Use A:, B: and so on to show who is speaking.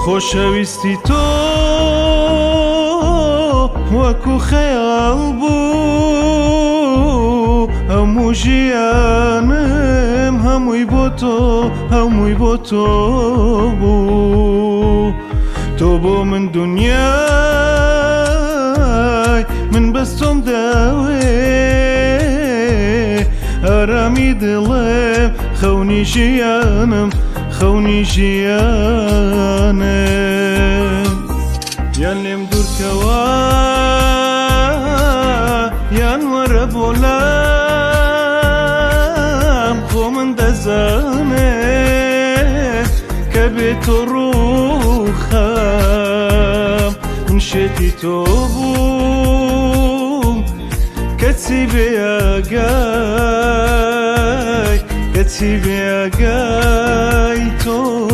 A: خۆشەویستی تۆ وەکو خەیاڵ بوو هەموو ژیانم هەمووی بۆ تۆ هەمووی بۆ تۆ بوو تۆ بۆ من دونیای من بەس تۆم داوێ ئارامی دڵێم خەونی ژیانم خەونی ژیانم یان لێم دوورکەوە یان وەرە بۆ لام خۆ من دەزانێ کە بێت تۆ ڕووخەم من شێتی تۆ بووم کەچی بێ ئاگای کەچی بێ ئاگای تۆ